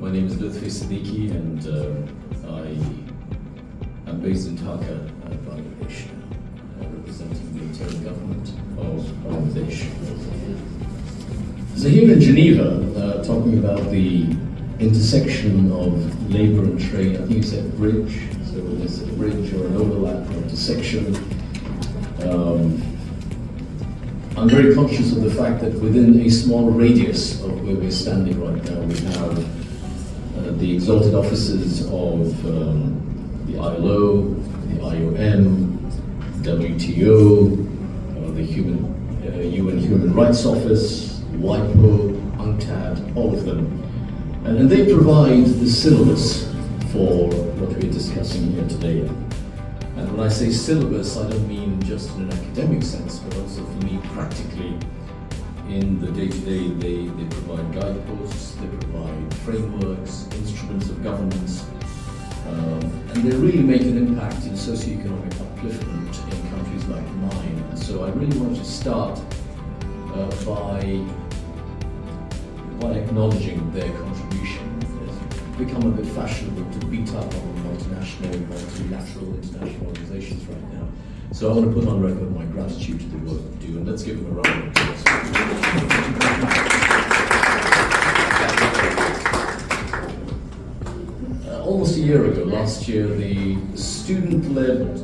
My name is Lutfey Siddiqi, and I am based in Dhaka, Bangladesh, representing the interim government of Bangladesh. So here in Geneva, talking about the intersection of labour and trade, I think you said bridge, so there's a bridge or an overlap or intersection. I'm very conscious of the fact that within a small radius of where we're standing right now, we have the exalted offices of the ILO, the IOM, WTO, the UN Human Rights Office, WIPO, UNCTAD, all of them. And they provide the syllabus for what we're discussing here today. And when I say syllabus, I don't mean just in an academic sense, but also for me practically. In the day-to-day, they provide guideposts, they provide frameworks, instruments of governance, and they really make an impact in socioeconomic upliftment in countries like mine. And so I really want to start by acknowledging their contribution. It's become a bit fashionable to beat up on multinational, multilateral, international organizations right now. So I want to put on record my gratitude to the work they do, and let's give them a round of applause. Almost a year ago, last year, the student-led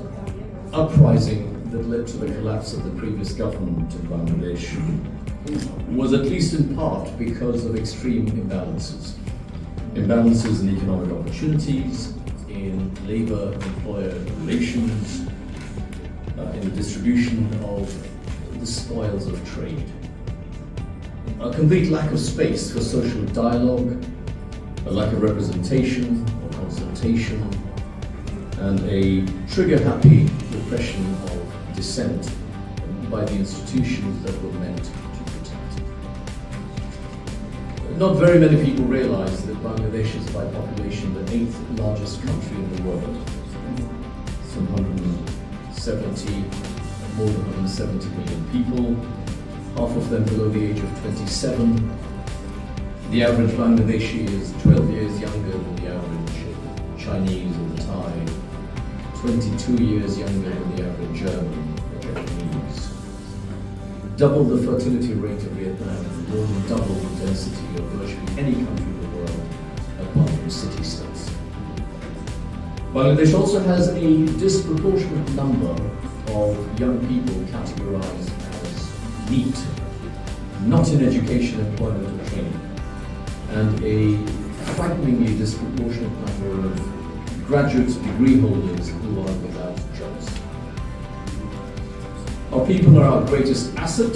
uprising that led to the collapse of the previous government in Bangladesh was at least in part because of extreme imbalances. Imbalances in economic opportunities, in labor-employer relations, in the distribution of the spoils of trade. A complete lack of space for social dialogue, a lack of representation or consultation, and a trigger-happy repression of dissent by the institutions that were meant to protect. Not very many people realize that Bangladesh is by population the 8th largest country in the world. Some more than 170 million people, half of them below the age of 27. The average Bangladeshi is 12 years younger than the average Chinese or the Thai, 22 years younger than the average German or Japanese. Double the fertility rate of Vietnam, more than double the density of virtually any country in the world, apart from city-states. Bangladesh also has a disproportionate number of young people categorized as NEET, not in education, employment, or training, and a frighteningly disproportionate number of graduate degree holders who are without jobs. Our people are our greatest asset,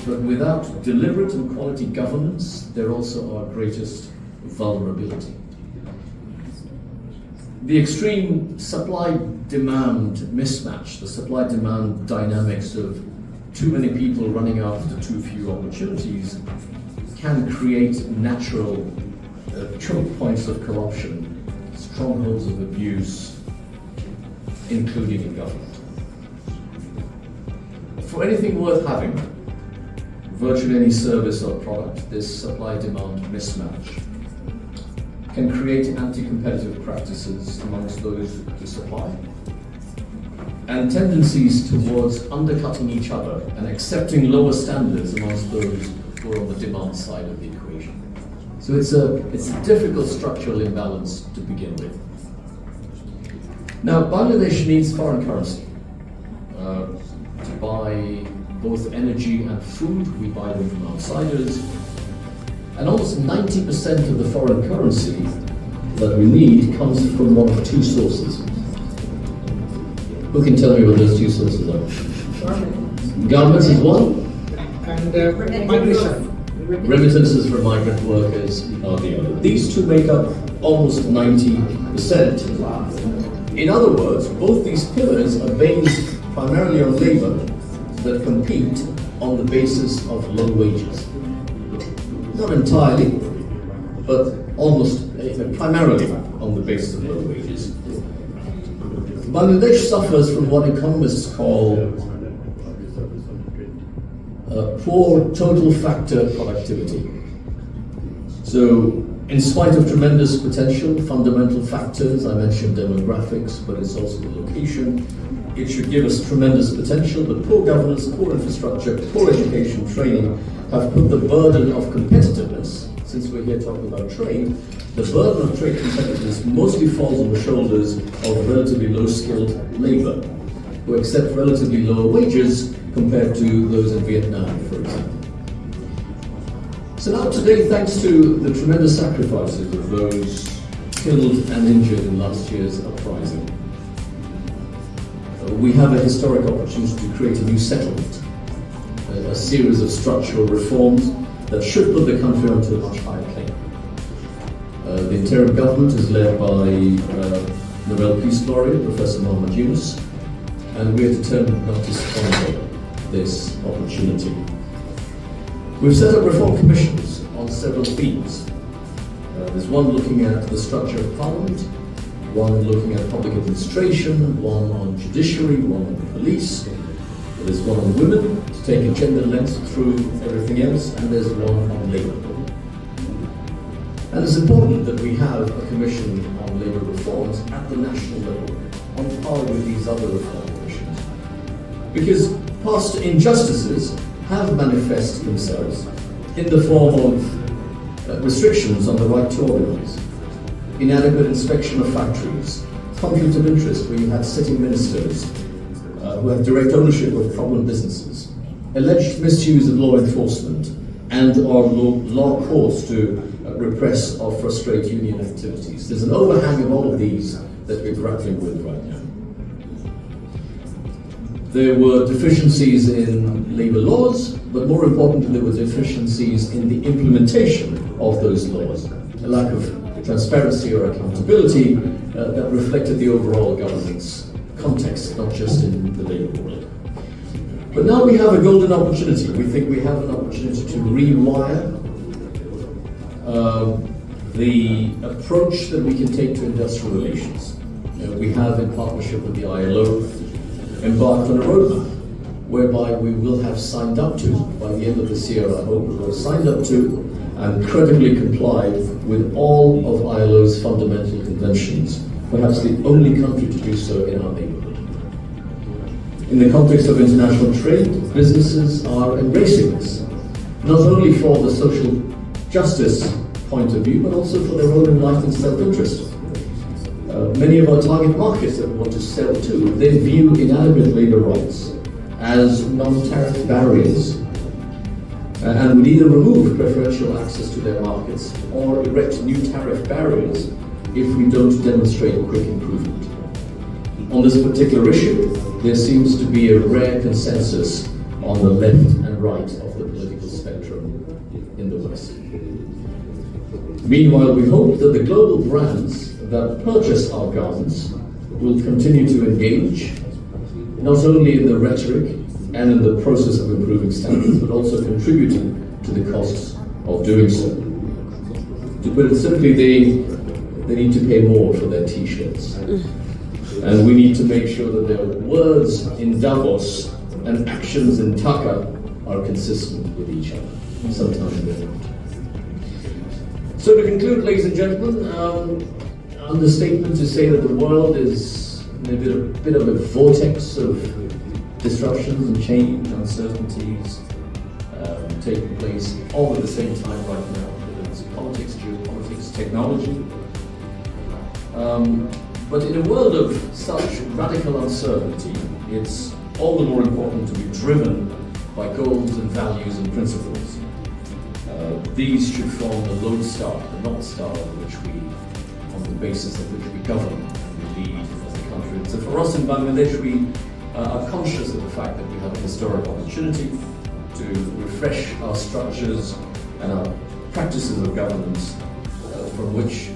but without deliberate and quality governance, they're also our greatest vulnerability. The extreme supply-demand mismatch, the supply-demand dynamics of too many people running after too few opportunities can create natural choke points of corruption, strongholds of abuse, including in government. For anything worth having, virtually any service or product, this supply-demand mismatch can create anti-competitive practices amongst those who supply, and tendencies towards undercutting each other and accepting lower standards amongst those who are on the demand side of the equation. So it's a difficult structural imbalance to begin with. Now, Bangladesh needs foreign currency to buy both energy and food. We buy them from outsiders. And almost 90% of the foreign currency that we need comes from one of two sources. Who can tell me what those two sources are? Garments is one? And migration. Remittances from migrant workers are the other. These two make up almost 90%. In other words, both these pillars are based primarily on labor that compete on the basis of low wages. Not entirely, but almost primarily on the basis of low wages. Bangladesh suffers from what economists call poor total factor productivity. So In spite of tremendous potential, fundamental factors, I mentioned demographics, but it's also the location. It should give us tremendous potential, but poor governance, poor infrastructure, poor education, training have put the burden of competitiveness, since we're here talking about trade, the burden of trade competitiveness mostly falls on the shoulders of relatively low-skilled labor, who accept relatively lower wages compared to those in Vietnam, for example. So now today, thanks to the tremendous sacrifices of those killed and injured in last year's uprising, we have a historic opportunity to create a new settlement, a series of structural reforms that should put the country onto a much higher plane. The interim government is led by Nobel Peace Laureate, Professor Muhammad Yunus, and we are determined not to squander this opportunity. We've set up reform commissions on several themes. There's one looking at the structure of parliament, one looking at public administration, one on judiciary, one on police. There's one on women, to take a gender lens through everything else, and there's one on labour. And it's important that we have a commission on labour reforms at the national level, on par with these other reform commissions. Because past injustices have manifested themselves in the form of restrictions on the right to organise, inadequate inspection of factories, conflict of interest where you had sitting ministers who have direct ownership of problem businesses, alleged misuse of law enforcement and or law courts to repress or frustrate union activities. There's an overhang of all of these that we're grappling with right now. There were deficiencies in labour laws, but more importantly, there were deficiencies in the implementation of those laws. A lack of transparency or accountability that reflected the overall governance context, not just in the labour world. But now we have a golden opportunity. We think we have an opportunity to rewire the approach that we can take to industrial relations. We have, in partnership with the ILO, embarked on a roadmap whereby we will have signed up to, by the end of this year I hope, we will have signed up to and credibly complied with all of ILO's fundamental conventions, perhaps the only country to do so in our neighbourhood. In the context of international trade, businesses are embracing this, not only for the social justice point of view, but also for their own enlightened self-interest. Many of our target markets that we want to sell to, they view inadequate labour rights as non-tariff barriers and would either remove preferential access to their markets or erect new tariff barriers if we don't demonstrate quick improvement. On this particular issue, there seems to be a rare consensus on the left and right of the political spectrum in the West. Meanwhile, we hope that the global brands that purchase our garments will continue to engage, not only in the rhetoric and in the process of improving standards, but also contributing to the costs of doing so. To put it simply, they need to pay more for their t-shirts. And we need to make sure that their words in Davos and actions in Dhaka are consistent with each other. Sometimes they're not. So to conclude, ladies and gentlemen, understatement to say that the world is in a bit of a vortex of disruptions and change, uncertainties taking place all at the same time right now, whether it's politics, geopolitics, technology. But in a world of such radical uncertainty, it's all the more important to be driven by goals and values and principles. These should form the lodestar, the North Star on the basis of which we govern and we lead as a country. So for us in Bangladesh, we are conscious of the fact that we have a historic opportunity to refresh our structures and our practices of governance from which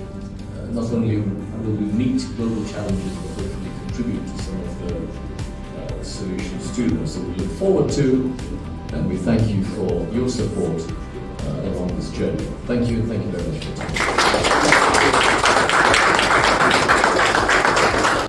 not only will we meet global challenges, but hopefully contribute to some of the solutions to them. So we look forward to, and we thank you for your support along this journey. Thank you, and thank you very much for your time.